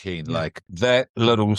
keen. Yeah. Like that little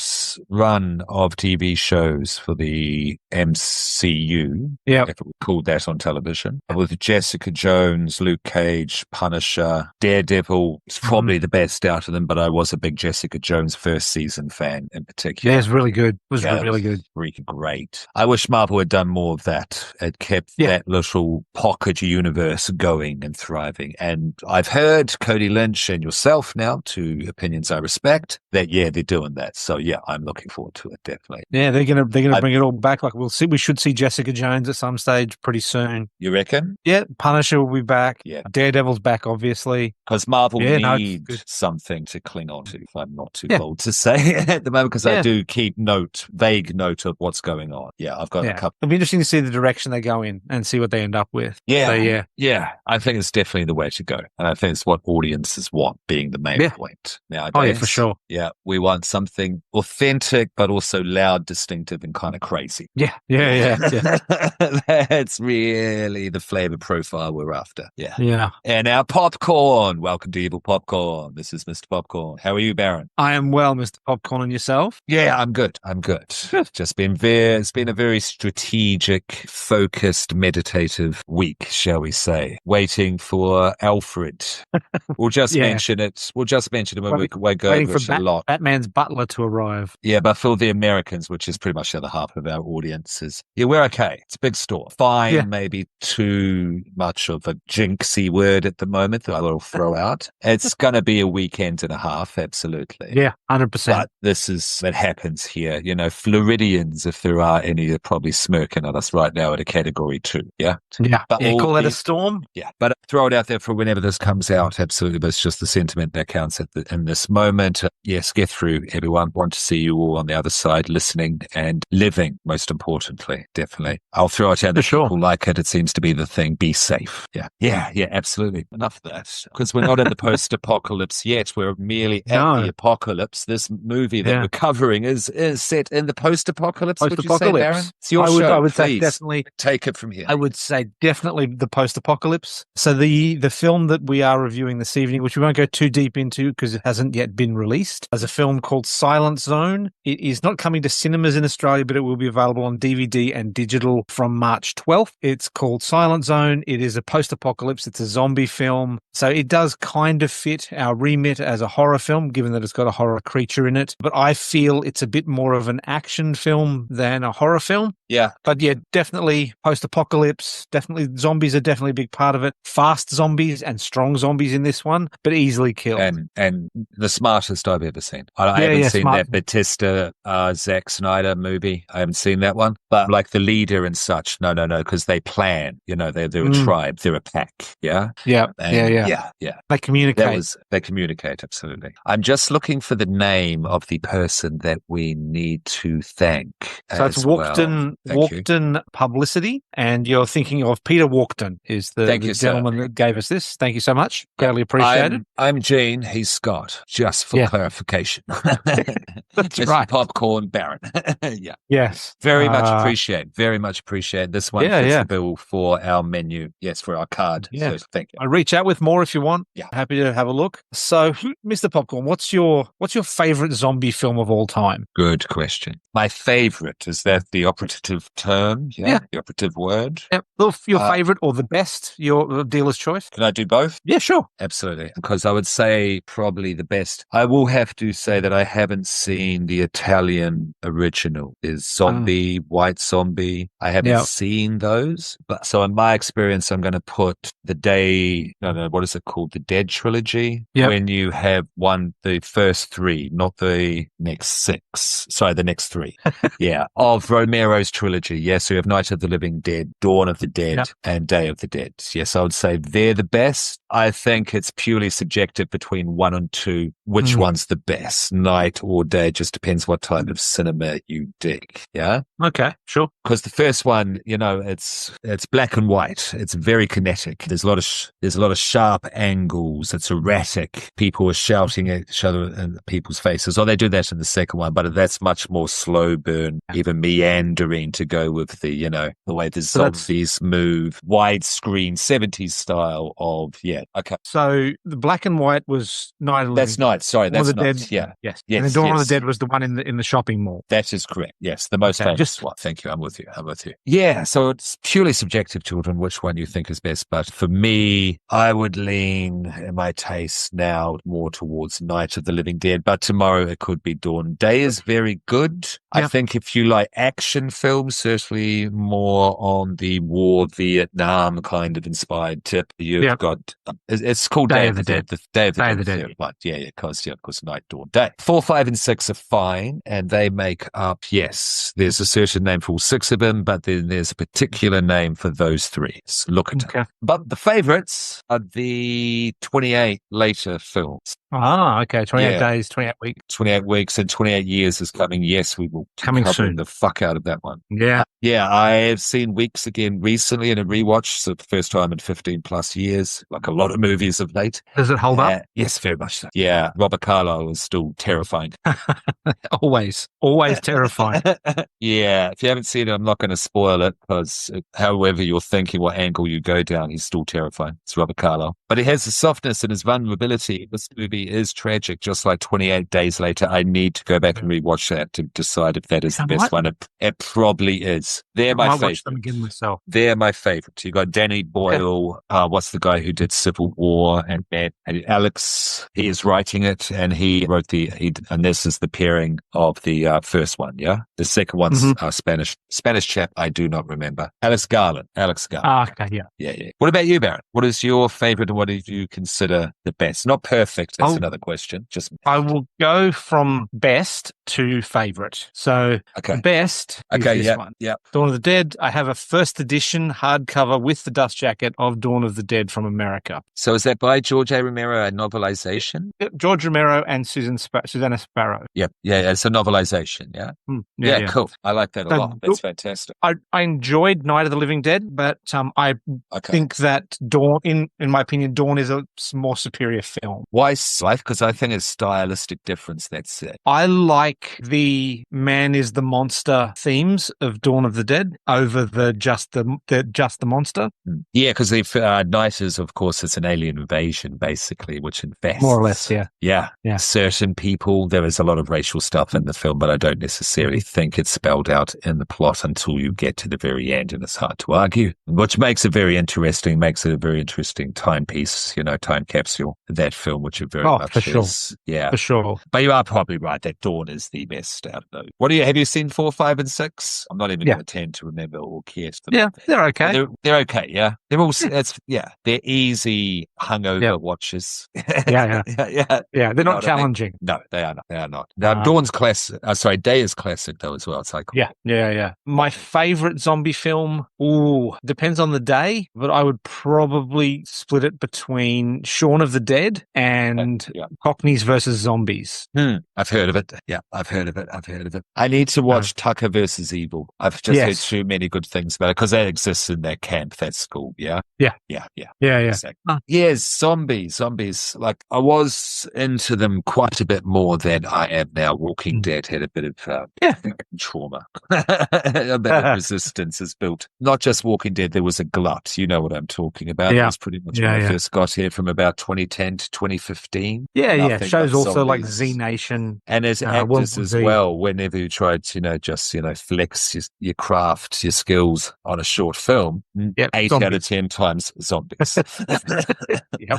run of TV shows for the MCU, Yeah. if it was called that on television, with Jessica Jones, Luke Cage, Punisher, Daredevil. It's probably the best out of them, but I was a big Jessica Jones first season fan in particular. Yeah, it's really good. It was really good. Freaking great. I wish Marvel had done more of that. It kept that little pocket universe going and thriving. And I've heard Cody Lynch and yourself now, two opinions I respect, that they're doing that. So yeah, I'm looking forward to it, definitely. Yeah, they're gonna bring it all back. Like we should see Jessica Jones at some stage pretty soon. You reckon? Yeah, Punisher will be back. Yeah. Daredevil's back, obviously. Because Marvel needs something to cling on to, if I'm not too bold to say at the moment, because I do keep vague note of what's going on. Yeah, I've got a couple. It'll be interesting to see the direction they go in and see what they end up with. Yeah. Yeah. I think it's definitely the way to go. And I think it's what audiences want being the main point nowadays. Oh, yeah, for sure. Yeah. We want something authentic, but also loud, distinctive, and kind of crazy. Yeah. That's really the flavor profile we're after. Yeah. Yeah. And our popcorn. Welcome to Evil Popcorn. This is Mr. Popcorn. How are you, Baron? I am well, Mr. Popcorn, and yourself? Yeah, I'm good. Just it's been a very strategic, focused, meditative week, shall we say. Waiting for Alfred. We'll just mention it. We'll just mention it when we go over it a lot. Batman's butler to arrive. Yeah, but for the Americans, which is pretty much the other half of our audiences, we're okay. It's a big store. Fine, maybe too much of a jinxy word at the moment that I will throw out. It's going to be a weekend and a half, absolutely. Yeah, 100%. But this is what happens here. Floridians, if there are any, are probably smirking at us right now at a category 2. Yeah. Yeah. But call that a storm. Yeah. But throw it out there for whenever this comes out. Absolutely. But it's just the sentiment that counts in this moment. Yes. Get through, everyone. Want to see you all on the other side, listening and living, most importantly. Definitely. I'll throw it out there. People like it. It seems to be the thing. Be safe. Yeah. Yeah. Yeah. Absolutely. Enough of that. Because we're not in the post-apocalypse yet. We're merely at the apocalypse. This movie that we're covering is set in the post-apocalypse. Would you say, Baron? It's your show. I would say definitely take it from here. I would say definitely the post-apocalypse. So the film that we are reviewing this evening, which we won't go too deep into because it hasn't yet been released, is a film called Silent Zone. It is not coming to cinemas in Australia, but it will be available on DVD and digital from March 12th. It's called Silent Zone. It is a post-apocalypse. It's a zombie film. So it does kind of fit our remit as a horror film, given that it's got a horror creature in it. But I feel it's a bit more of an action film than a horror film. Yeah. But yeah, definitely post-apocalypse. Definitely zombies are definitely a big part of it. Fast zombies and strong zombies in this one, but easily killed. And the smartest I've ever seen. I haven't seen that Batista, Zack Snyder movie. I haven't seen that one. But like the leader and such, no, because they plan. They're a tribe. They're a pack. Yeah? Yeah. Yeah. They communicate. They communicate, absolutely. I'm just looking for the name of the person that we need to thank. So it's Walkden Publicity, and you're thinking of Peter Walkden is the gentleman that gave us this. Thank you so much. Greatly appreciated. I'm Gene. He's Scott. Just for clarification. That's right. Popcorn Baron. Yeah. Yes. Very much appreciate. Very much appreciate. This one fits the bill for our menu. Yes, for our card. Yeah. So thank you. I reach out with more if you want. Yeah. Happy to have a look. So, Mr. Popcorn, what's your favorite zombie film of all time? Good question. My favorite, is that the operative term? Yeah. The operative word? Yeah. Your favorite or the best, your dealer's choice? Can I do both? Yeah, sure. Absolutely. Because I would say probably the best. I will have to say that I haven't seen the Italian original. Is Zombie, White Zombie. I haven't seen those. But so in my experience, I'm going to put what is it called? The Dead trilogy. Yep. When you have the first 3, not the next 6. Sorry, the next 3. Yeah. Of Romero's trilogy. Yes. So you have Night of the Living Dead, Dawn of the Dead, and Day of the Dead. Yes. I would say they're the best. I think it's purely subjective between 1 and 2. Which one's the best? Night or day? Just depends what type of cinema you dig. Yeah. Okay. Sure. Because the first one, it's black and white. It's very kinetic. There's a lot of sharp angles. It's erratic. People are shouting at each other in people's faces. They do that in the second one, but that's much more slow burn, even meandering to go with the way the zombies move. Widescreen 70s style of okay. So the black and white was Night of the Living. That's Night right. Sorry, Dawn of that's the not. Dead. Yeah. Yes. Yes. And then Dawn of the yes. Dead was the one in the shopping mall. That is correct. Yes, the most Okay, famous one. Thank you. I'm with you. Yeah, so it's purely subjective, children, which one you think is best. But for me, I would lean in my taste now more towards Night of the Living Dead. But tomorrow it could be Dawn. Day is very good. I Yep. think if you like action films, certainly more on the war, Vietnam kind of inspired tip. You've got it's called Day of the Dead. The Day of the Dead. Right. Yeah, of course, Night, Dawn, Day. 4, 5, and 6 are fine, and they make up. Yes, there's a certain name for all 6 of them, but then there's a particular name for those 3. So look at it. But the favorites are the 28 later films. Ah, okay. 28 days, 28 weeks. 28 weeks and 28 years is coming. Yes, we will coming soon. The fuck out of that one. Yeah. Yeah, I have seen Weeks again recently in a rewatch, so the first time in 15 plus years, like a lot of movies of late. Does it hold up? Yes, very much so. Yeah, Robert Carlyle is still terrifying. Always terrifying. Yeah, if you haven't seen it, I'm not going to spoil it because however you're thinking, what angle you go down, he's still terrifying. It's Robert Carlyle. But he has the softness and his vulnerability. This movie is tragic, just like 28 Days Later. I need to go back and rewatch that to decide if that is the best one. It probably is. They're my favorite. Watch them again myself. They're my favorite. You got Danny Boyle. What's the guy who did Civil War? And Alex, he is writing it, and he wrote and this is the pairing of the first one. Yeah, the second one's Spanish chap. I do not remember. Alex Garland. Okay, yeah. What about you, Baron? What is your favorite, and what do you consider the best? Not perfect. That's another question. Just I will go from best to favorite. So the best is this one. Yeah. Dawn of the Dead. I have a first edition hardcover with the dust jacket of Dawn of the Dead from America. So is that by George A. Romero, a novelization? George Romero and Susanna Sparrow. Yep. Yeah, it's a novelization. Yeah. Yeah, cool. I like that a lot. That's fantastic. I enjoyed Night of the Living Dead, but I think that Dawn, in my opinion, Dawn is a more superior film. Why? Because I think it's stylistic difference. That's it. I like the man is the monster themes of Dawn of the Dead over the just the monster. Yeah, because the Night is, of course, it's an alien invasion, basically, which infests. More or less, yeah. Yeah. Certain people. There is a lot of racial stuff in the film, but I don't necessarily think it's spelled out in the plot until you get to the very end, and it's hard to argue, which makes it very interesting, makes it a very interesting timepiece, time capsule, that film, which it very much for sure. is. Yeah. For sure. But you are probably right that Dawn is the best out of those. Have you seen 4, 5, and 6? I'm not even going to tend to remember or care. Yeah, they're okay. They're okay, yeah. They're all, they're easy hungover watches. Yeah. They're not challenging. No, they are not. Now, Dawn's classic. Day is classic though as well. It's like yeah. My favorite zombie film. Depends on the day, but I would probably split it between Shaun of the Dead and Cockneys versus Zombies. I've heard of it. Yeah, I've heard of it. I need to watch Tucker versus Evil. I've just heard too many good things about it because that exists in that camp, that school. Yeah. Exactly. Yes, zombies. Like I was into them quite a bit more than I am now. Walking Dead had a bit of trauma. A bit of resistance is built. Not just Walking Dead. There was a glut. You know what I'm talking about. It was pretty much when I first got here from about 2010 to 2015. Yeah. Shows also like Z Nation. And as actors as well, whenever you tried to, flex your craft, your skills on a short film, 8 out of 10 times zombies.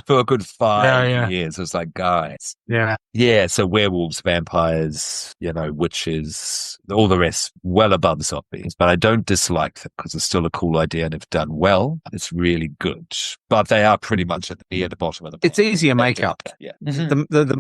For a good 5 years. It was like, guys. Yeah, so werewolves, vampires, witches, all the rest, well above zombies. But I don't dislike them because it's still a cool idea and if done well, it's really good. But they are pretty much at the bottom of the It's easier makeup. Yeah. The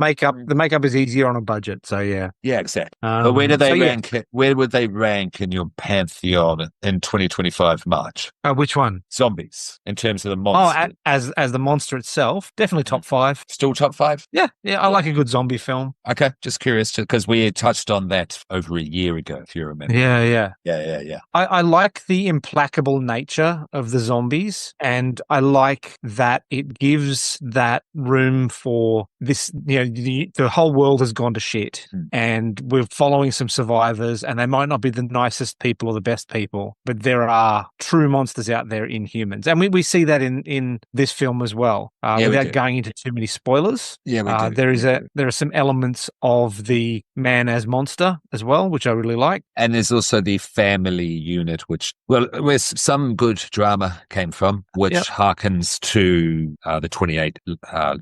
makeup is easier on a budget, so yeah. Yeah, exactly. But where do they rank? Where would they rank in your pantheon in 2025 March? Which one? Zombies, in terms of the monster. As the monster itself, definitely top 5. Still top 5? Yeah. I like a good zombie film. Okay, just curious because we touched on that over a year ago, if you remember. Yeah. I like the implacable nature of the zombies, and I like that it gives that room for for this, the whole world has gone to shit and we're following some survivors and they might not be the nicest people or the best people, but there are true monsters out there in humans. And we see that in this film as well. Without going into too many spoilers. Yeah, we do. There are some elements of the man as monster as well, which I really like. And there's also the family unit, where some good drama came from, which harkens to the 28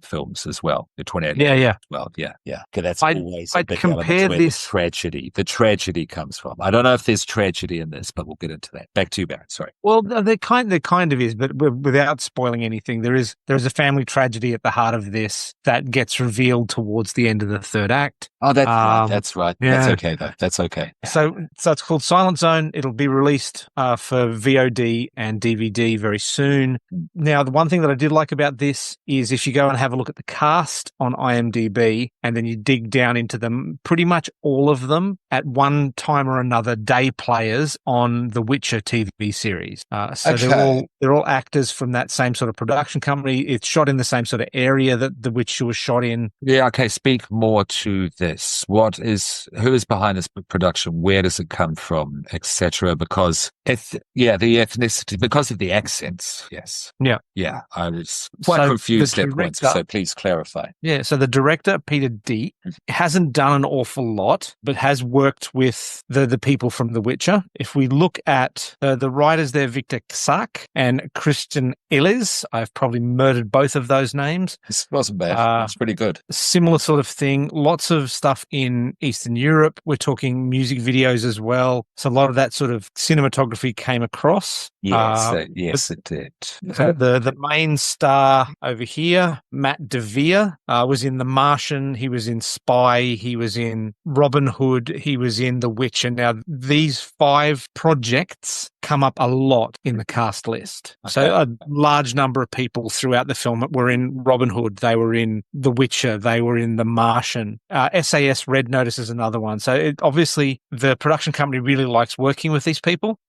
films as well. The 28 yeah. Well, yeah. Okay, that's always a I'd big compare element where the tragedy comes from. I don't know if there's tragedy in this, but we'll get into that. Back to you, Barry. Sorry. Well, there kind of is, but without spoiling anything, there is a family tragedy at the heart of this that gets revealed towards the end of the third act. Oh, that's right. That's right. Yeah. That's okay, though. That's okay. So it's called Silent Zone. It'll be released for VOD and DVD very soon. Now, the one thing that I did like about this is if you go and have a look at the cast on IMDb and then you dig down into them, pretty much all of them at one time or another day players on the Witcher TV series. They're all actors from that same sort of production company. It's shot in the same sort of area that The Witcher was shot in. Yeah, okay. Speak more to this. Who is behind this production? Where does it come from, etc.? Because the ethnicity, because of the accents. Yes. Yeah. I was quite confused at points, so please clarify. Yeah. So the director, Peter Deak, hasn't done an awful lot, but has worked with the people from The Witcher. If we look at the writers there, Victor Ksak and Christian Illes, I've probably murdered both of those names. This wasn't bad. It's pretty good. Similar sort of thing. Lots of stuff in Eastern Europe. We're talking music videos as well. So a lot of that sort of cinematography came across. Yes, it did. So the main star over here, Matt DeVere, was in The Martian. He was in Spy. He was in Robin Hood. He was in The Witcher. Now, these 5 projects come up a lot in the cast list. Okay. So a large number of people throughout the film were in Robin Hood. They were in The Witcher. They were in The Martian. SAS Red Notice is another one. So obviously the production company really likes working with these people.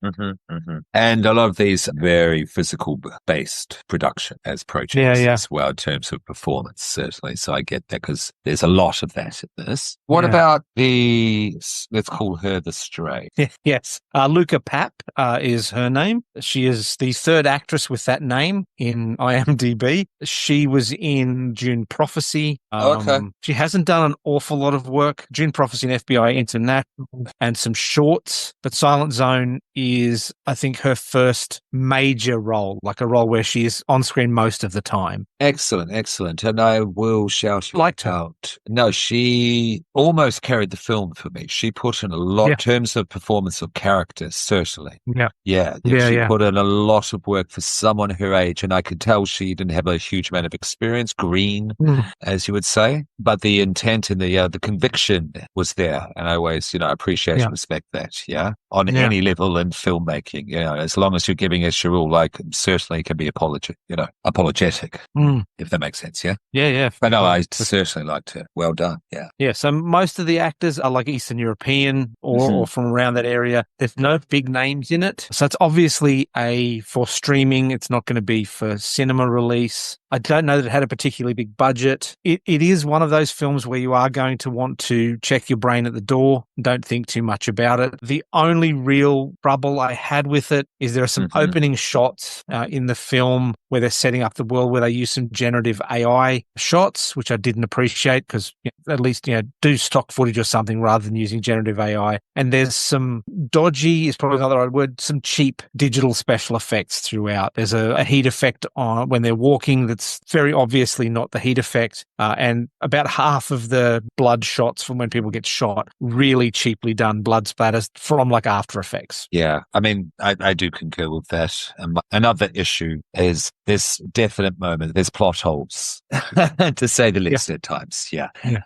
And a lot of these are very physical-based production as projects as well in terms of performance, certainly. So I get that because there's a lot of that in this. What about let's call her the Stray? Yes. Luca Papp is her name. She is the third actress with that name in IMDb. She was in June Prophecy. She hasn't done an awful lot of work. June Prophecy and FBI International and some shorts, but Silent Zone is, I think, her first major role, like a role where she is on screen most of the time. Excellent. And I will shout you out. No, she almost carried the film for me. She put in a lot in terms of performance of characters, certainly. She put in a lot of work for someone her age, and I could tell she didn't have a huge amount of experience, green, as you would say, but the intent and the conviction was there, and I always, appreciate and respect that, on any level in filmmaking, as long as you're giving us your all, certainly can be apologetic, if that makes sense, Yeah. But no, I certainly liked her. Well done, Yeah, so most of the actors are like Eastern European or from around that area. There's no big names in it. So it's obviously for streaming. It's not going to be for cinema release. I don't know that it had a particularly big budget. It is one of those films where you are going to want to check your brain at the door. Don't think too much about it. The only real trouble I had with it is there are some opening shots in the film where they're setting up the world where they use some generative AI shots, which I didn't appreciate because at least, do stock footage or something rather than using generative AI. And there's some dodgy, is probably not the right word, some cheap digital special effects throughout. There's a heat effect on when they're walking that's very obviously not the heat effect. And about half of the blood shots from when people get shot, really cheaply done blood splatters from like After Effects. Yeah, I mean, I do concur with that. Another issue is this definite moment, there's plot holes, to say the least at times,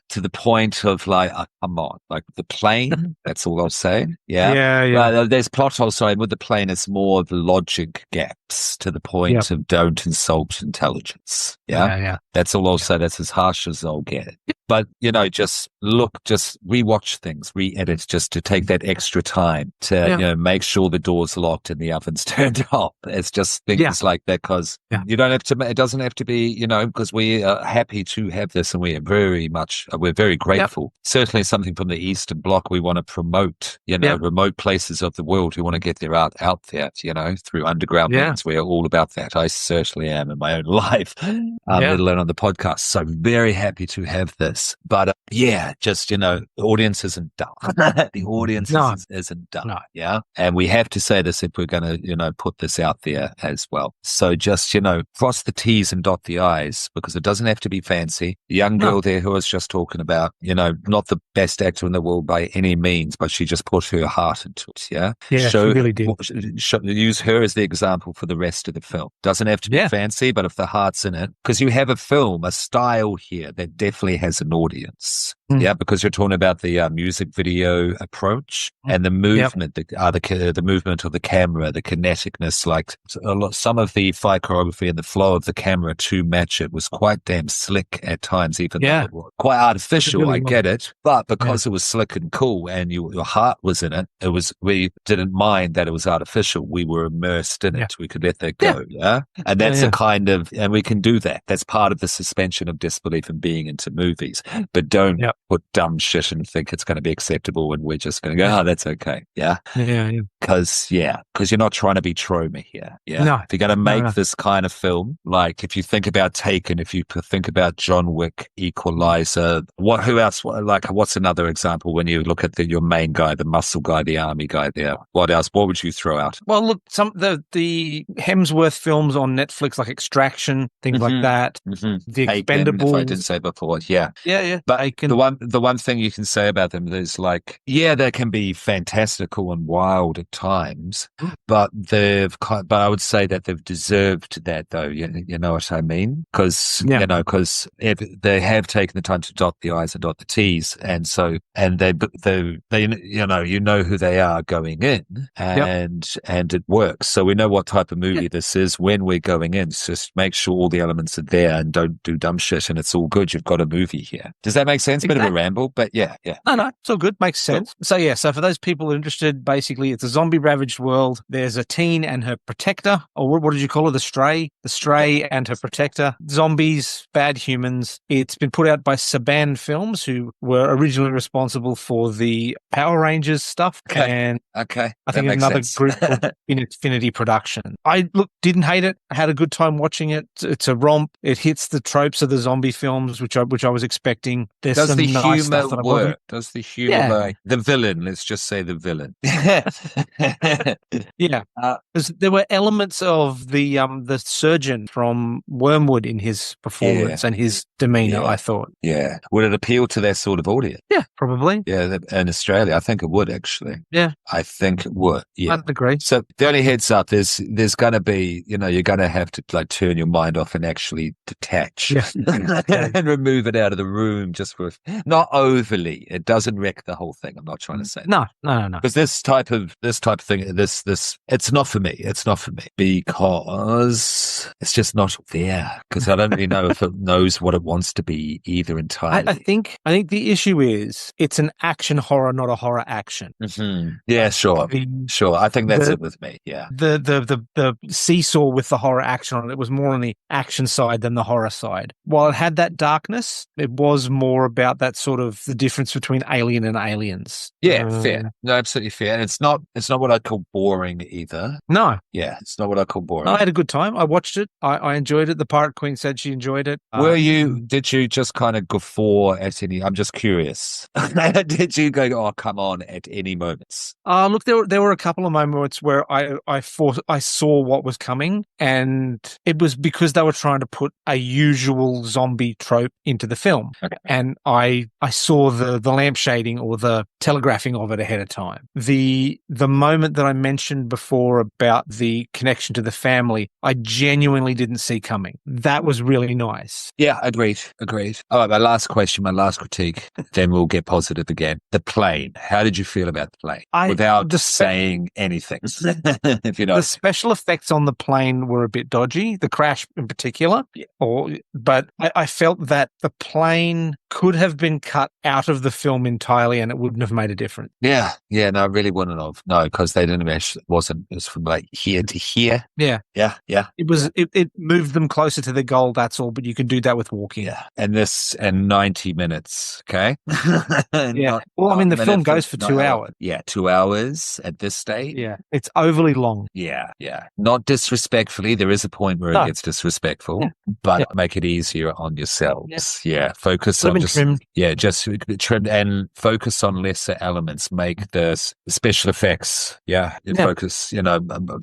to the point of come on, like the plane, that's all I'll say. There's plot holes, with the plane, it's more the logic gaps to the point of don't insult intelligence. That's all I'll say. That's as harsh as I'll get. But, just rewatch things, re-edit, just to take that extra time to, make sure the door's locked and the oven's turned off. It's just things like that, because you don't have to, it doesn't have to be, because we are happy to have this, and we are we're very grateful. Certainly something from the Eastern Bloc we want to promote, remote places of the world. We want to get there out there, through underground means. We're all about that. I certainly am in my own life, let alone on the podcast. So very happy to have this. But the audience isn't dumb. The audience isn't dumb. No. Yeah. And we have to say this if we're going to, put this out there as well. So just, cross the T's and dot the I's, because it doesn't have to be fancy. The young girl there who I was just talking about, not the best actor in the world by any means, but she just put her heart into it. Yeah. Yeah, she really did. Use her as the example for the rest of the film. Doesn't have to be fancy, but if the heart's in it, because you have a film, a style here that definitely has an audience. Yeah, because you're talking about the music video approach and the movement, the movement of the camera, the kineticness. Like some of the fight choreography and the flow of the camera to match it was quite damn slick at times, even though it was quite artificial. Really get it, but because it was slick and cool, and your heart was in it, we didn't mind that it was artificial. We were immersed in it. We could let that go. And that's a kind of, and we can do that. That's part of the suspension of disbelief and being into movies. But don't put dumb shit and think it's going to be acceptable, and we're just going to go, that's okay. Because you're not trying to be Troma here. No. If you're going to make this kind of film, like if you think about Taken, if you think about John Wick, Equalizer, who else? What's another example when you look at your main guy, the muscle guy, the army guy there? What else? What would you throw out? Well, look, the Hemsworth films on Netflix, like Extraction, things like that. The Expendables. If I didn't say before, But the one thing you can say about them is they can be fantastical and wild at times, but I would say that they've deserved that, though. You know what I mean? Because they have taken the time to dot the I's and dot the T's, and they who they are going in, and it works. So we know what type of movie this is when we're going in. So just make sure all the elements are there, and don't do dumb shit, and it's all good. You've got a movie here. Does that make sense? A bit of a ramble, but yeah. No, it's all good. Makes sense. Cool. So for those people interested, basically it's a zombie ravaged world. There's a teen and her protector, or what did you call her? The stray and her protector. Zombies, bad humans. It's been put out by Saban Films, who were originally responsible for the Power Rangers stuff. And I think another group called Infinity Production. I didn't hate it. I had a good time watching it. It's a romp. It hits the tropes of the zombie films, which I was expecting. There's Does some the nice humor stuff that work? Does the humor the villain? Let's just say the villain. There were elements of the surgeon from Wormwood in his performance and his demeanor. I thought. Yeah, would it appeal to that sort of audience? Yeah, probably. Yeah, in Australia, I think it would actually. Yeah, I think it would. Yeah, I'd agree. So the only heads up, there's going to be, you're going to have to turn your mind off and actually detach and remove it out of the room, just for not overly. It doesn't wreck the whole thing. I'm not trying to say that. No. Because this type of thing, it's not for me. It's not for me because it's just not there. Because I don't really know if it knows what it wants to be either entirely. I think the issue is it's an action horror, not a horror action. Yeah, sure. I think that's it with me. Yeah. The seesaw with the horror action on it was more on the action side than the horror side. While it had that darkness, it was more about that sort of the difference between Alien and Aliens. Yeah, fair. No, absolutely fair. And it's not what I'd call boring either. No. Yeah, it's not what I call boring. No, I had a good time. I watched it. I enjoyed it. The Pirate Queen said she enjoyed it. Did you just kind of guffaw at any, I'm just curious. Did you go, oh, come on, at any moments? Look, there were a couple of moments where I saw what was coming, and it was because they were trying to put a usual zombie trope into the film. Okay. And I saw the lamp shading or the telegraphing of it ahead of time. The moment that I mentioned before about the connection to the family, I genuinely didn't see coming. That was really nice. Yeah, agreed. All right, my last question, my last critique, then we'll get positive again. The plane. How did you feel about the plane? Without saying anything, if you know. The special effects on the plane were a bit dodgy, the crash in particular. Yeah. But I felt that the plane could have been cut out of the film entirely and it wouldn't have made a difference. Yeah. No, it really wouldn't have. No, because they didn't actually, it was from like here to here. Yeah. Yeah. It moved them closer to the goal, that's all, but you can do that with walking. Yeah. And 90 minutes, okay? Yeah. The film goes for 2 hours. Yeah, 2 hours at this stage. Yeah. It's overly long. Yeah. Not disrespectfully. There is a point where it gets disrespectful, but make it easier on yourselves. Yeah. Focus on trim and focus on lesser elements. Make the special effects. Focus,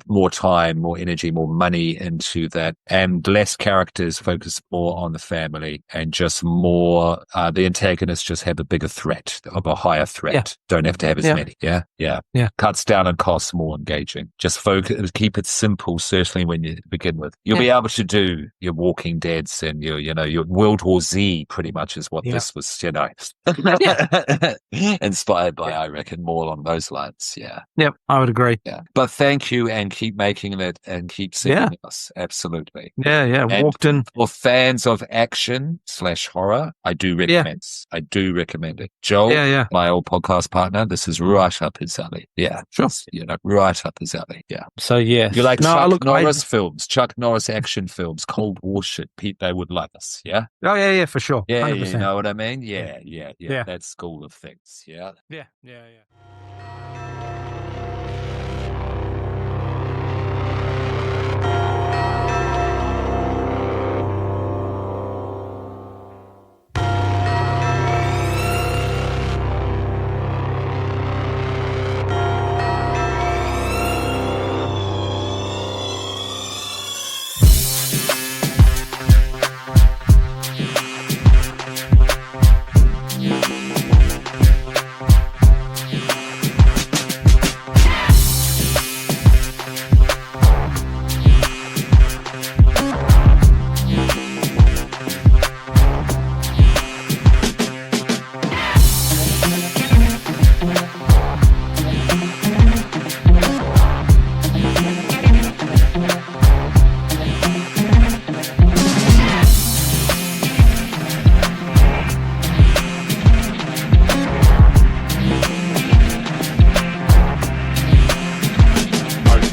more time, more energy, more money into that, and less characters. Focus more on the family and just more, the antagonists just have a bigger threat, of a higher threat. Yeah. Don't have to have as many. Yeah. Cuts down on costs, more engaging. Just focus, keep it simple, certainly when you begin with. You'll be able to do your Walking Deads and your World War Z pretty much is what this was, inspired by, I reckon, more along those lines. Yeah. Yep, I would agree. Yeah. But thank you and keep making it and keep sending us. Absolutely. Yeah. And Walkden. For fans of action/horror, I do recommend. I do recommend it. Joel, my old podcast partner, this is right up his alley. Yeah. Sure. Right up his alley. Yeah. So yeah. You like Chuck Norris films, Chuck Norris action films, Cold War shit, Pete, they would love us. Yeah. Oh yeah, for sure. 100%. Yeah, you know what I mean? Yeah. That school of things. Yeah. Yeah.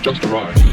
Just arrived.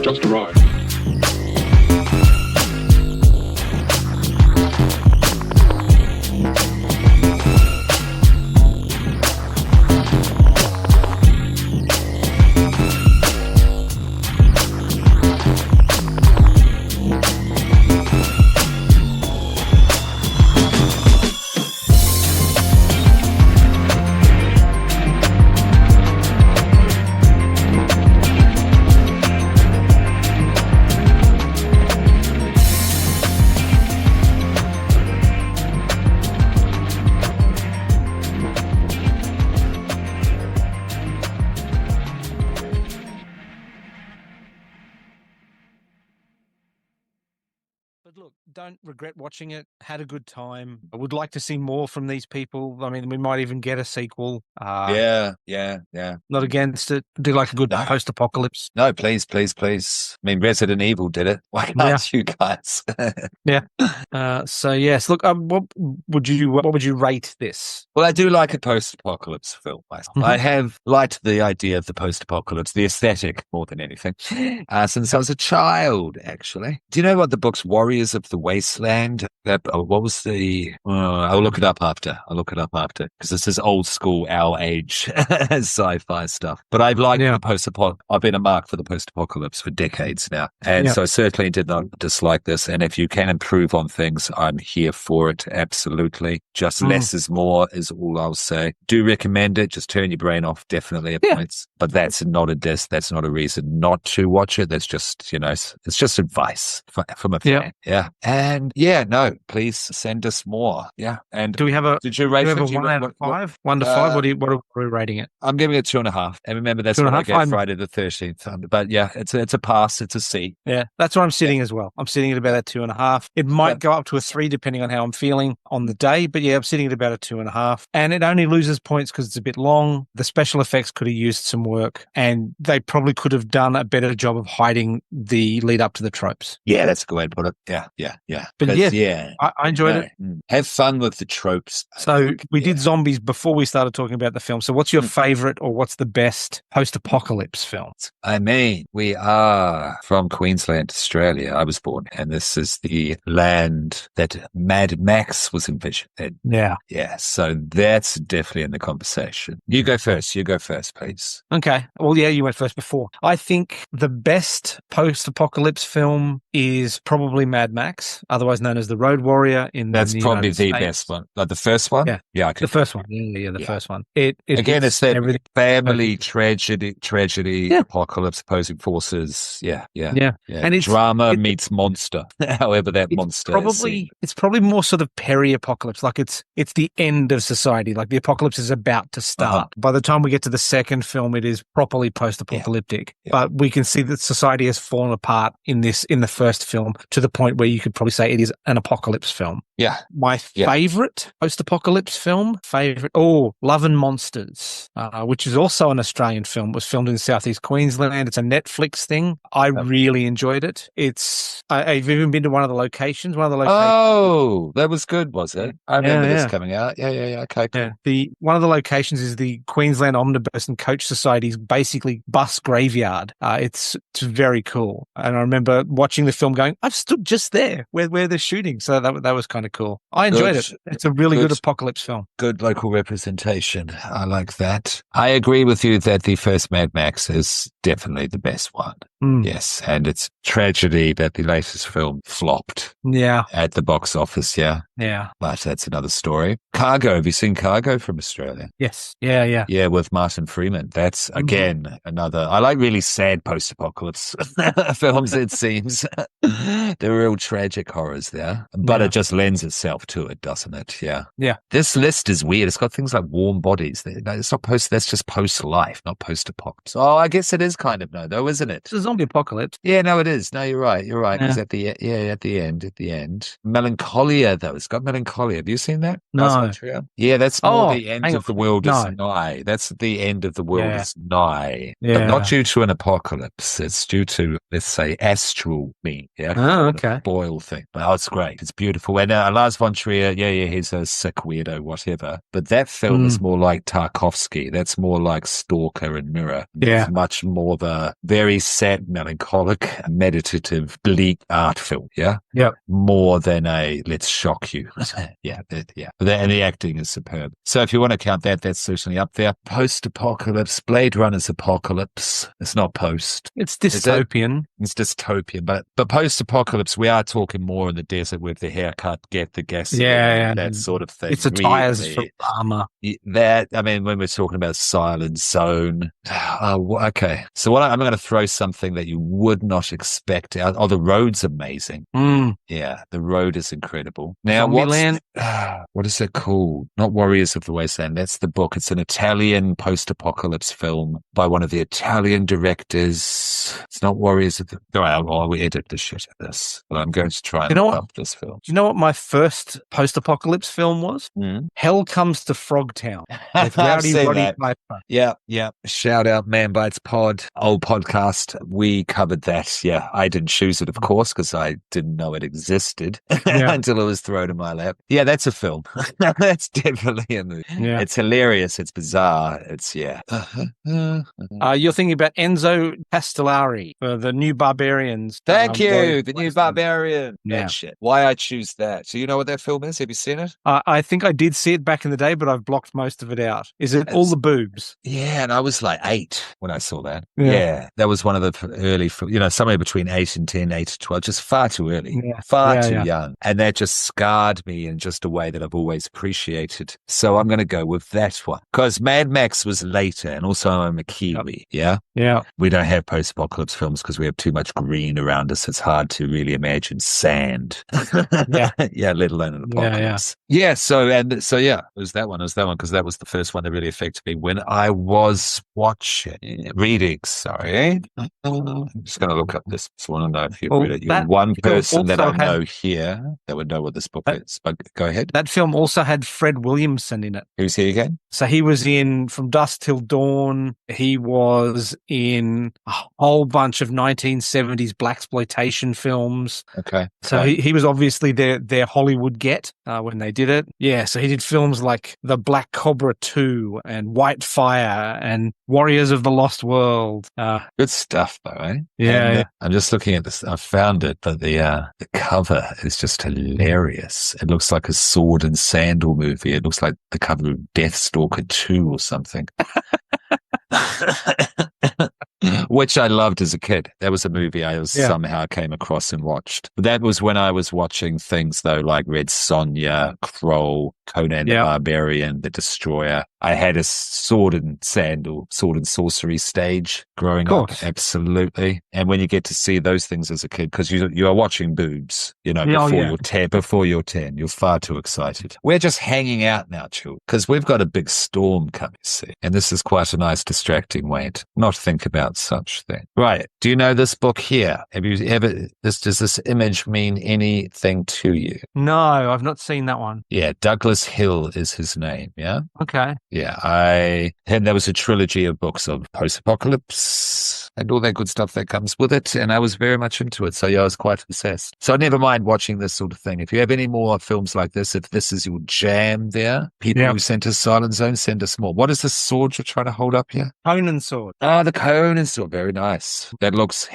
Just arrived. But look, don't regret watching it. Had a good time. I would like to see more from these people. I mean, we might even get a sequel. Yeah. Not against it. Do like a good post-apocalypse. No, please. I mean, Resident Evil did it. Why can't you guys? So yes, look. What would you rate this? Well, I do like a post-apocalypse film. I have liked the idea of the post-apocalypse, the aesthetic more than anything, since I was a child. Actually, do you know what the book's Warriors of the Wasteland. What was the? I'll look it up after. Because this is old school, our age sci-fi stuff. But I've liked the post-apocalypse. I've been a mark for the post-apocalypse for decades now, and so I certainly did not dislike this. And if you can improve on things, I'm here for it. Absolutely. Just less is more is all I'll say. Do recommend it. Just turn your brain off. Definitely at points. But that's not a diss. That's not a reason not to watch it. That's just, it's just advice from a fan. Yeah. And no, please send us more. Yeah. And do we have a, did you rate it? 1 out of 5? 1 to 5? What are we rating it? I'm giving it 2.5. And remember, that's what I get Friday the 13th. But yeah, it's a pass. It's a C. Yeah. That's where I'm sitting as well. I'm sitting at about a 2.5. It might go up to a 3 depending on how I'm feeling on the day. But yeah, I'm sitting at about a 2.5. And it only loses points because it's a bit long. The special effects could have used some work, and they probably could have done a better job of hiding the lead up to the tropes. Yeah, that's a good way to put it. Yeah. But I enjoyed it. Have fun with the tropes. So we did zombies before we started talking about the film. So what's your favorite or what's the best post-apocalypse film? I mean, we are from Queensland, Australia. I was born, and this is the land that Mad Max was envisioned in. Yeah. Yeah, so that's definitely in the conversation. You go first, please. Okay. Well, yeah, you went first before. I think the best post-apocalypse film is probably Mad Max, otherwise known as The Road Warrior. That's probably the best one. Like the first one? Yeah. The first one. Yeah, the first one. Again, it's that family tragedy, apocalypse, opposing forces. Yeah. And it's drama meets monster. However, that monster it's probably more sort of peri-apocalypse. Like it's the end of society. Like the apocalypse is about to start. By the time we get to the second film, it is properly post-apocalyptic. Yeah. But we can see that society has fallen apart in the first film to the point where you could probably say it is an apocalypse film. Yeah. My favorite post-apocalypse film, Love and Monsters, which is also an Australian film. It was filmed in Southeast Queensland. It's a Netflix thing. I really enjoyed it. I've even been to one of the locations. Oh, that was good, was it? I remember this coming out. Yeah. Okay. Cool. Yeah. One of the locations is the Queensland Omnibus and Coach Society's basically bus graveyard. It's very cool. And I remember watching the film going, I've stood just there where they're shooting. So that was kind of cool. I enjoyed it. It's a really good apocalypse film. Good local representation. I like that. I agree with you that the first Mad Max is definitely the best one. Yes. And it's tragedy that the latest film flopped. Yeah. At the box office. Yeah. Yeah. But that's another story. Cargo. Have you seen Cargo from Australia? Yes. Yeah. Yeah, with Martin Freeman. That's, again, another... I like really sad post-apocalypse films, it seems. They're real tragic horrors there. But it just lends itself to it, doesn't it? Yeah. Yeah. This list is weird. It's got things like Warm Bodies. It's not that's just post-life, not post-apocalypse. Oh, I guess it is kind of, though, isn't it? It's a zombie apocalypse. Yeah, no, it is. No, you're right. Because at the end. Melancholia, though. It's got Melancholia. Have you seen that? No. Yeah, that's more the end of the world is nigh. That's the end of the world is nigh. Yeah. But not due to an apocalypse. It's due to, let's say, astral being. Yeah. Oh, okay. Boil thing. But it's great. It's beautiful. And Lars von Trier, he's a sick weirdo, whatever. But that film is more like Tarkovsky. That's more like Stalker and Mirror. Yeah. It's much more of a very sad, melancholic, meditative, bleak art film. Yeah. Yeah. More than a let's shock you. Yeah. And the acting is superb. So if you want to count that, that's certainly up there. Post-apocalypse, Blade Runner's apocalypse. It's not post. It's dystopian. It's dystopian. But post-apocalypse, we are talking more in the desert with the haircut, get the gas. Yeah. That sort of thing. It's attires from armor. When we're talking about Silent Zone. Okay. So I'm going to throw something that you would not expect out. Oh, The Road's amazing. Yeah, The Road is incredible. Now, what is it called? Not Warriors of the Wasteland. That's the book. It's an Italian post-apocalypse film by one of the Italian directors. It's not Warriors of the... I'll edit the shit out of this. But I'm going to try and look up this film. Do you know what my first post-apocalypse film was? Hell Comes to Frogtown. With Rowdy Roddy Piper. Yeah. Shout out Man Bites Pod. old podcast. We covered that. Yeah, I didn't choose it, of course, because I didn't know it existed until it was thrown in my lap. Yeah, that's a film. That's definitely a movie. Yeah. It's hilarious. It's bizarre. It's, yeah. You're thinking about Enzo Castellari for The New Barbarians. Thank you. The New Barbarian. Yeah. That shit. Why I choose that. So you know what that film is? Have you seen it? I think I did see it back in the day, but I've blocked most of it out. Is it all the boobs? Yeah, and I was like 8 when I saw that. Yeah. Yeah, that was one of the early, somewhere between 8 and 10, 8 to 12, just far too early, far too young. And that just scarred me in just a way that I've always appreciated. So I'm going to go with that one. Because Mad Max was later, and also I'm a Kiwi, yeah? Yeah. We don't have post-apocalypse films because we have too much green around us. It's hard to really imagine sand. Yeah, let alone an apocalypse. Yeah, it was that one. It was that one because that was the first one that really affected me when I was reading. Sorry. I'm just going to look up this. I want to know if you've read it. You're one person that I know here that would know what this book is. But go ahead. That film also had Fred Williamson in it. Who's he again? So he was in From Dusk Till Dawn. He was in a whole bunch of 1970s blaxploitation films. Okay. So he was obviously their Hollywood get when they did it. Yeah, so he did films like The Black Cobra 2 and White Fire and Warriors of the Lost World. Good stuff, though, eh? Yeah, I'm just looking at this. I found it, but the cover is just hilarious. It looks like a sword and sandal movie. It looks like the cover of Deathstalker 2 or something. Which I loved as a kid. That was a movie I somehow came across and watched. But that was when I was watching things, though, like Red Sonja, Kroll, Conan the Barbarian, The Destroyer. I had a sword and sorcery stage growing up. Absolutely. And when you get to see those things as a kid, because you are watching boobs, before you're 10, you're far too excited. We're just hanging out now, children, because we've got a big storm coming, see. And this is quite a nice distracting way to not think about such thing. Right. Do you know this book here? Have you ever, does this image mean anything to you? No, I've not seen that one. Yeah, Douglas Hill is his name, yeah? Okay. Yeah, and there was a trilogy of books of post-apocalypse and all that good stuff that comes with it, and I was very much into it, so yeah, I was quite obsessed. So I never mind watching this sort of thing. If you have any more films like this, if this is your jam there, people who sent us Silent Zone, send us more. What is the sword you're trying to hold up here? Conan sword. Oh, the Conan sword. Very nice. That looks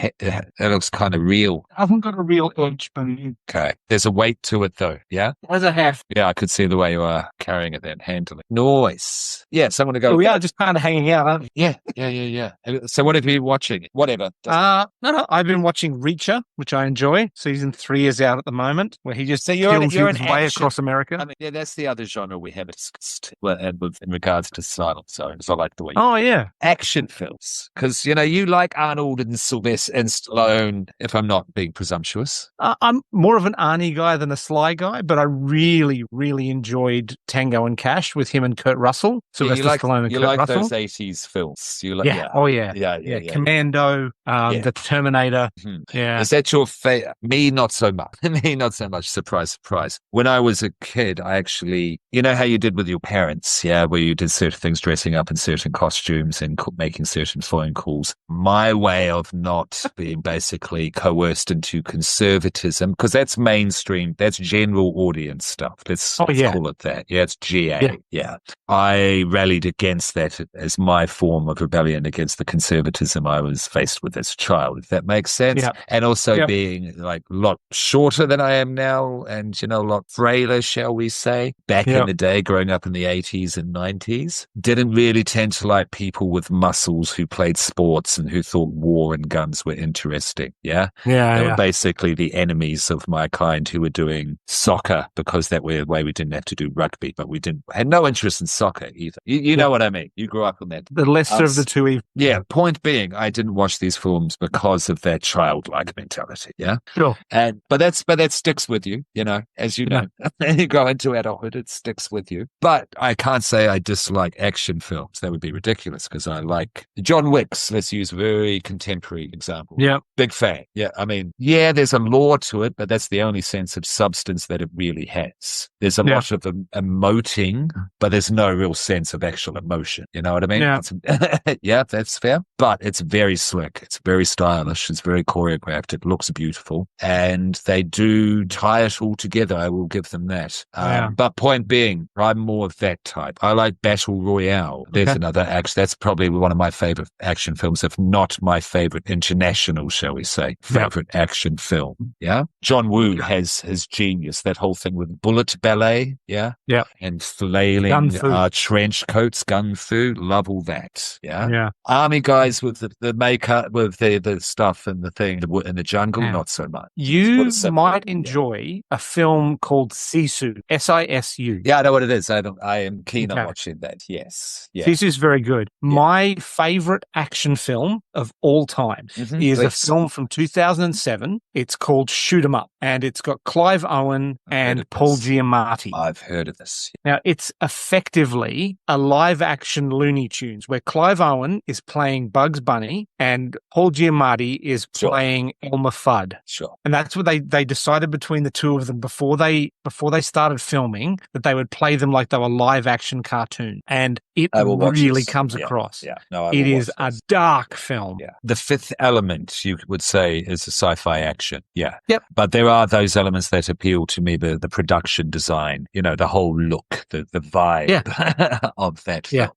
kind of real. I haven't got a real edge, but okay. There's a weight to it, though, yeah? As a half. Yeah, I could see the way you are carrying it and handling it. Nice. Yeah, someone to go. We are just kind of hanging out, aren't we? Yeah. So what have you been watching? Whatever. No. I've been watching Reacher, which I enjoy. Season 3 is out at the moment, where he just kills his way across America. I mean, that's the other genre we haven't discussed in regards to Silent Zones. I like the way action films. Because, you like Arnold and Sylvester and Stallone, if I'm not being presumptuous. I'm more of an Arnie guy than a Sly guy, but I really, really enjoyed Tango and Cash with him and Kurt Russell. Sylvester Stallone and Kurt Russell. Those 80s films. Yeah. Commando, The Terminator. Mm-hmm. Yeah. Is that your favorite? Me, not so much. Surprise, surprise. When I was a kid, I actually, how you did with your parents, where you did certain things, dressing up in certain costumes and making certain phone calls. My way of not being basically coerced into conservatism, because that's mainstream, that's general audience stuff. Let's call it that. Yeah, it's GA. Yeah. I rallied against that as my form of rebellion against the conservatism I was faced with as a child, if that makes sense. Yeah. And also being like a lot shorter than I am now and, a lot frailer, shall we say. Back in the day, growing up in the 80s and 90s, didn't really tend to like people with muscles who played sports and who thought war and guns were interesting. Yeah. They were basically the enemies of my kind who were doing soccer because that way we didn't have to do rugby, but we had no interest in soccer either. You know what I mean? You grew up on that. The lesser of the two evils. Yeah. Point being, I didn't watch these films because of their childlike mentality. Yeah. Sure. But that sticks with you, as you know. You go into adulthood, it sticks with you. But I can't say I dislike action films. That would be ridiculous because I like John Wick's. Let's use a very contemporary example. Yeah. Big fan. Yeah. I mean, there's a lore to it, but that's the only sense of substance that it really has. There's a lot of emoting, but there's no real sense of actual emotion. You know what I mean? Yeah. Yeah, that's fair. But it's very very slick. It's very stylish. It's very choreographed. It looks beautiful. And they do tie it all together. I will give them that. But point being, I'm more of that type. I like Battle Royale. There's another action. That's probably one of my favorite action films, if not my favorite international, shall we say, favorite action film. Yeah. John Woo has his genius, that whole thing with bullet ballet. Yeah. Yeah. And flailing trench coats, gun fu. Love all that. Yeah. Yeah. Army guys with the makeup, with the stuff and the thing in the jungle, not so much. You might enjoy a film called Sisu, Sisu. Yeah, I know what it is. I am keen on watching that. Yes. Yeah. Sisu is very good. Yeah. My favorite action film of all time is a film from 2007. It's called Shoot 'em Up, and it's got Clive Owen and Paul Giamatti. I've heard of this. Now, it's effectively a live-action Looney Tunes where Clive Owen is playing Bugs Bunny and Paul Giamatti is playing Elmer Fudd. Sure. And that's what they decided between the two of them before they started filming, that they would play them like they were live-action cartoon. And it really comes across. Yeah. No, it is a dark film. Yeah. The Fifth Element, you would say, is a sci-fi action. Yeah. Yep. But there are those elements that appeal to me, the production design, the whole look, the vibe of that film.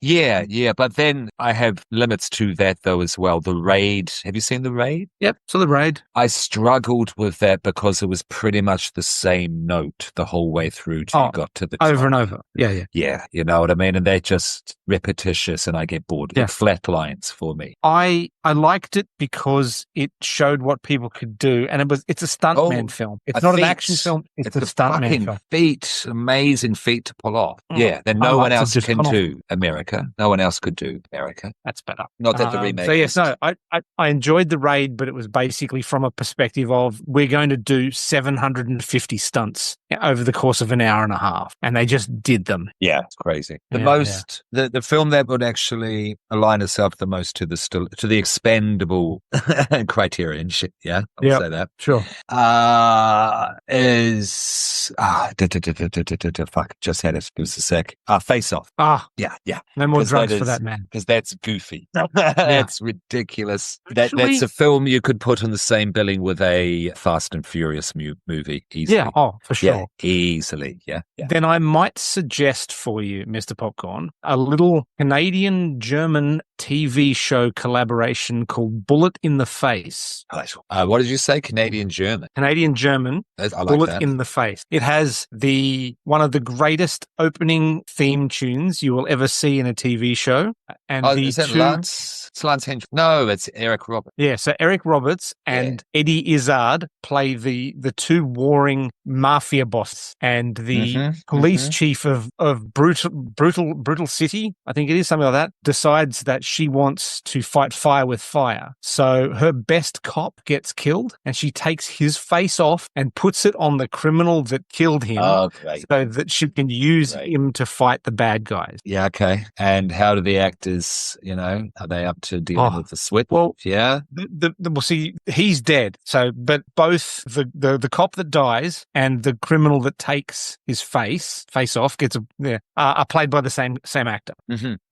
Yeah. But then I have limits to that, though, as well. The Raid. Have you seen The Raid? Yep. So The Raid. I struggled with that because it was pretty much the same note the whole way through till you got to the top. Over and over. Yeah. Yeah, you know what I mean? And they're just repetitious and I get bored. Yeah. Flat lines for me. I liked it because it showed what people could do. And it's a stuntman film. It's not an action film. It's a stuntman film. Feat, amazing feat to pull off. Yeah, that no one else can do America. No one else could do America. That's better. Not that the remake. So yes, no, I enjoyed The Raid, but it was basically from a perspective of we're going to do 750 stunts over the course of an hour and a half. And they just did them. Yeah, it's crazy. The film that would actually align itself the most to the expendable criterion shit. Yeah, I'll say that. Sure. Is fuck, just had it. Give us a sec. Face Off. Yeah. No more drugs for that, man. Because that's goofy. That's ridiculous. That's a film you could put on the same billing with a Fast and Furious movie easily. Yeah, for sure. Yeah, easily. Yeah. Then I might suggest for you, Mr. Popcorn, a little Canadian-German TV show collaboration called Bullet in the Face. What did you say? Canadian-German? Canadian-German, Bullet in the Face. It has one of the greatest opening theme tunes you will ever see in a TV show. And is that Lance? It's Lance Henry. No, it's Eric Roberts. Yeah, so Eric Roberts and Eddie Izzard play the two warring mafia bosses, and the police chief of brutal city, I think it is, something like that, decides that she wants to fight fire with fire. So her best cop gets killed, and she takes his face off and puts it on the criminal that killed him, so that she can use him to fight the bad guys. Yeah, okay. And how do the actors, are they up to dealing with the sweat? Well, yeah. We'll see, he's dead. So, but both the cop that dies and the criminal that takes his face off are played by the same actor.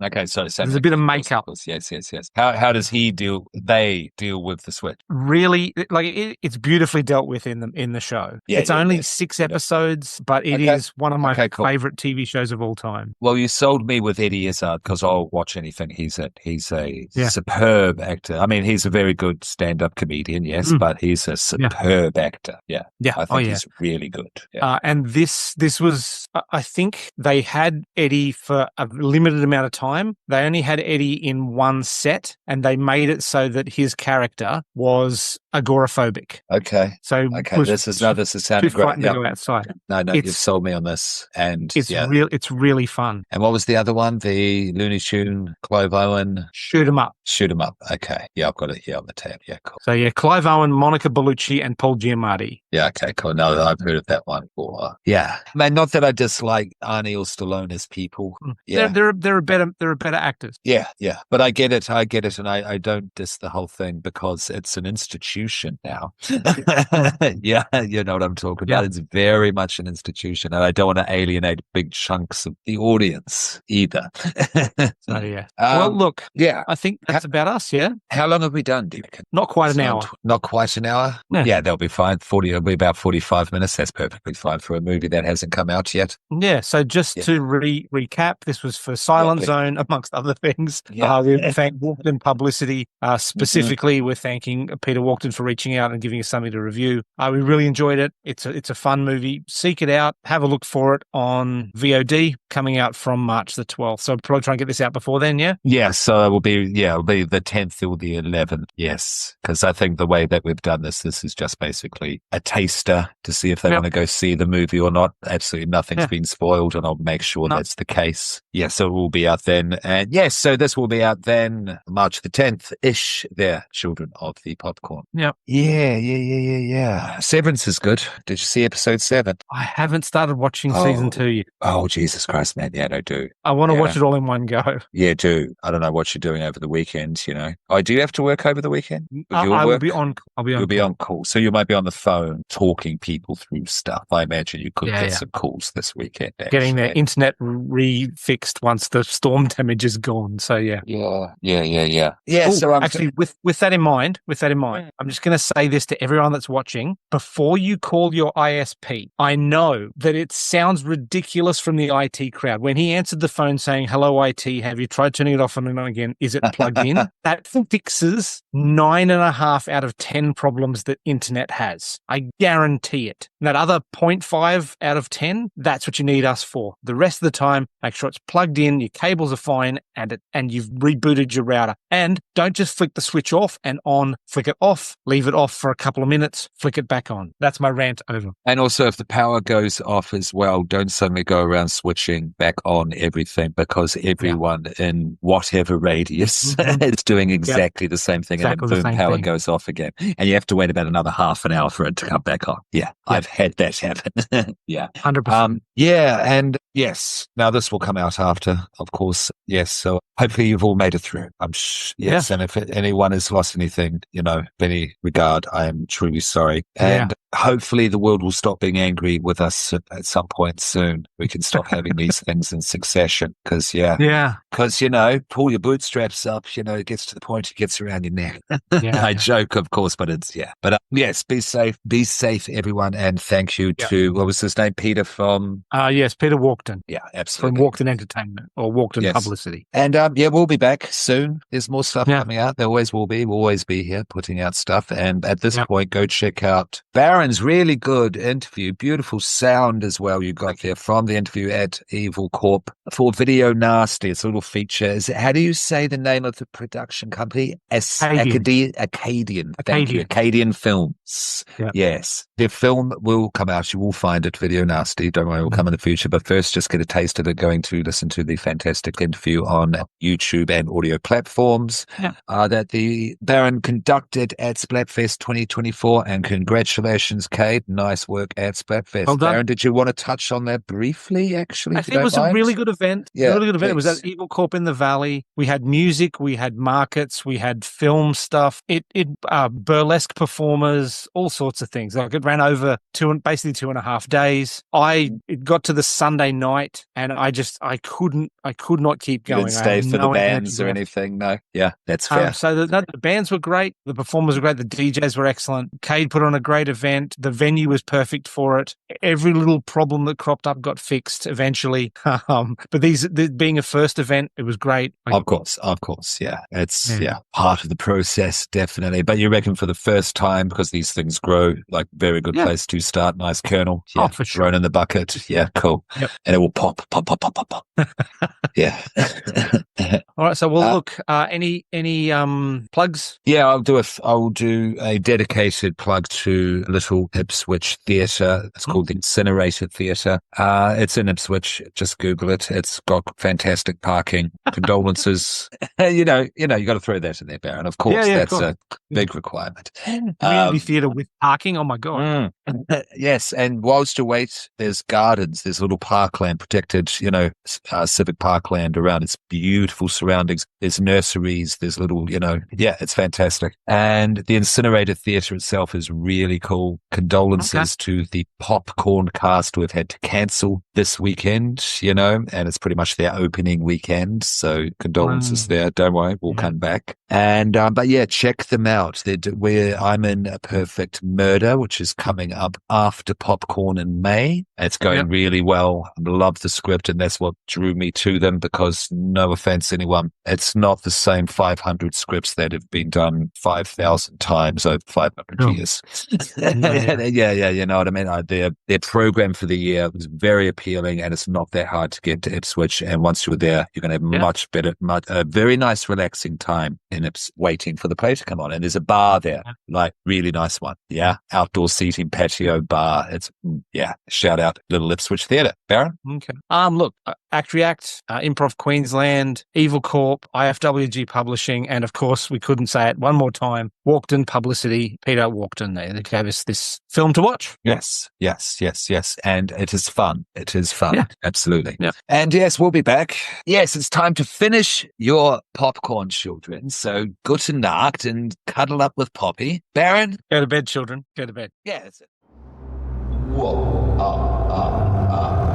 Okay, so there's a bit of makeup. Yes. How does they deal with the sweat? Really, it's beautifully dealt with in the show. It's only 6 episodes, but it is one of my favorite TV shows of all time. Well, you sold me with Eddie Izzard because I'll watch anything. He's a superb actor. I mean, he's a very good stand-up comedian, yes, but he's a superb actor. Yeah. I think he's really good. Yeah. And this was, I think they had Eddie for a limited amount of time. They only had Eddie in one set, and they made it so that his character was agoraphobic. Okay. So this is sounding great. To go outside. No, you've sold me on this, and it's really fun. And what was the other one? The Looney Tune, Clive Owen. Shoot 'em Up. Okay. Yeah, I've got it here on the tab. Yeah, cool. So Clive Owen, Monica Bellucci, and Paul Giamatti. Yeah, okay, cool. No, I've heard of that one before. Yeah, man. Not that I dislike Arnie or Stallone as people. Yeah, they're better actors. Yeah. but I get it. And I don't diss the whole thing because it's an institution now. Yeah, you know what I'm talking about. It's very much an institution, and I don't want to alienate big chunks of the audience either. So, yeah. Well, look, yeah, I think that's about us, yeah? How long have we done, Deak? Not quite an hour. Not quite an hour? Yeah, they'll be fine. It'll be about 45 minutes. That's perfectly fine for a movie that hasn't come out yet. Yeah, so just to recap, this was for Silent Zone, amongst other things. We thank Walkden Publicity. Specifically, we're thanking Peter Walkden for reaching out and giving us something to review. We really enjoyed it. It's a fun movie. Seek it out. Have a look for it on VOD, coming out from March the 12th. So probably try and get this out before then, yeah? Yeah, so it'll be the 10th or the 11th, yes. Because I think the way that we've done this is just basically a taster to see if they want to go see the movie or not. Absolutely nothing's been spoiled, and I'll make sure that's the case. Yeah, so it will be out then. And yes, so this will be out then, March the 10th-ish there, children of the popcorn. Yeah. Yeah. Severance is good. Did you see episode 7? I haven't started watching season 2 yet. Oh, Jesus Christ, man. Yeah, no, do. I want to watch it all in one go. Yeah, do. I don't know what you're doing over the weekend, you know. Oh, do you have to work over the weekend? I'll be on You'll be on call. So you might be on the phone talking people through stuff. I imagine you could get some calls this weekend. Actually. Getting their internet refixed once the storm damage is gone. So yeah. Yeah. Ooh, so actually, with that in mind, I'm just going to say this to everyone that's watching. Before you call your ISP, I know that it sounds ridiculous from the IT crowd. When he answered the phone saying, "Hello, IT, have you tried turning it off and on again? Is it plugged in?" That fixes 9.5 out of 10 problems that internet has. I guarantee it. And that other 0.5 out of 10, that's what you need us for. The rest of the time, make sure it's plugged in, your cables are fine, and you've rebooted your router. And don't just flick the switch off and on, flick it off, leave it off for a couple of minutes, flick it back on. That's my rant over. And also, if the power goes off as well, don't suddenly go around switching back on everything, because everyone in whatever radius is doing exactly the same thing, and then boom, power goes off again. And you have to wait about another half an hour for it to come back on. Yeah. I've had that happen. 100%. And yes, now this will come out after, of course. Yes, so hopefully you've all made it through. Yes, and if anyone has lost anything, in any regard, I am truly sorry. And hopefully the world will stop being angry with us at some point soon. We can stop having these things in succession, because pull your bootstraps up, it gets to the point it gets around your neck. I joke, of course, but it's, But yes, be safe, everyone. And thank you to, what was his name? Peter from? Yes, Peter Walkden. Yeah, absolutely. From Walkden Entertainment or Walkden Publicity. And we'll be back soon. There's more stuff coming out. There always will be. We'll always be here putting out stuff. And at this point, go check out Baron's really good interview. Beautiful sound as well you got there from the interview at Evil Corp for Video Nasty. It's a little feature. How do you say the name of the production company? Acadian. Thank you. Acadian Films. Yep. Yes. Their film will come out. You will find it, Video Nasty. Don't worry, it will come in the future. But first, just get a taste of it, going to listen to the fantastic interview on YouTube and audio platforms that the Baron conducted at Splatfest 2024. And congratulations, Cade. Nice work at Splatfest. Well done. Baron, did you want to touch on that briefly, actually? I think it was a really good event. Yeah, really good event. It was at Evil Corp in the Valley. We had music, we had markets, we had film stuff. It burlesque performers, all sorts of things. Like, it ran over basically 2.5 days. It got to the Sunday night, and I could not keep going. You didn't stay for the bands or anything? No. Yeah, that's fair. So the bands were great. The performers were great. The DJs were excellent. Cade put on a great event. The venue was perfect for it. Every little problem that cropped up got fixed eventually. But being a first event, it was great. Of course. Yeah. It's part of the process, definitely. But you reckon for the first time, because these things grow, like, very good place to start. Nice kernel. Yeah. Oh, for sure. Thrown in the bucket. Yeah, cool. Yep. And it will pop. Yeah. All right. So we'll look. Any plugs? Yeah, I'll do a dedicated plug to Little Ipswich Theatre. It's called the Incinerator Theatre. It's in Ipswich. Just Google it. It's got fantastic parking. Condolences. You got to throw that in there, Baron. Of course, that's a big requirement. Community theatre with parking. Oh my God. Yes, and whilst you wait, there's gardens, there's little parkland, protected, civic parkland around. It's beautiful surroundings. There's nurseries, there's little, it's fantastic. And the Incinerator Theatre itself is really cool. Condolences to the Popcorn cast who have had to cancel this weekend, and it's pretty much their opening weekend. So condolences there. Don't worry, we'll come back. And, but yeah, check them out. I'm in A Perfect Murder, which is coming up after Popcorn in May. It's going really well. I love the script, and that's what drew me to them, because no offense, anyone, it's not the same 500 scripts that have been done 5,000 times over 500 years. Yeah, you know what I mean? Their program for the year was very appealing, and it's not that hard to get to Ipswich. And once you're there, you're going to have much better, a very nice, relaxing time in waiting for the play to come on. And there's a bar there, like really nice one. Yeah. Outdoor seating, patio bar. It's, shout out Little Ipswich Theatre. Baron? Okay. Look, Act React, Improv Queensland, Evil Corp, IFWG Publishing, and of course, we couldn't say it one more time, Walkden Publicity, Peter Walkden. They gave us this film to watch. Yes. And it is fun. It is fun. Yeah. Absolutely. Yeah. And yes, we'll be back. Yes, it's time to finish your popcorn, children. So gute Nacht and cuddle up with Poppy. Baron? Go to bed, children. Go to bed. Yeah, that's it. Whoa.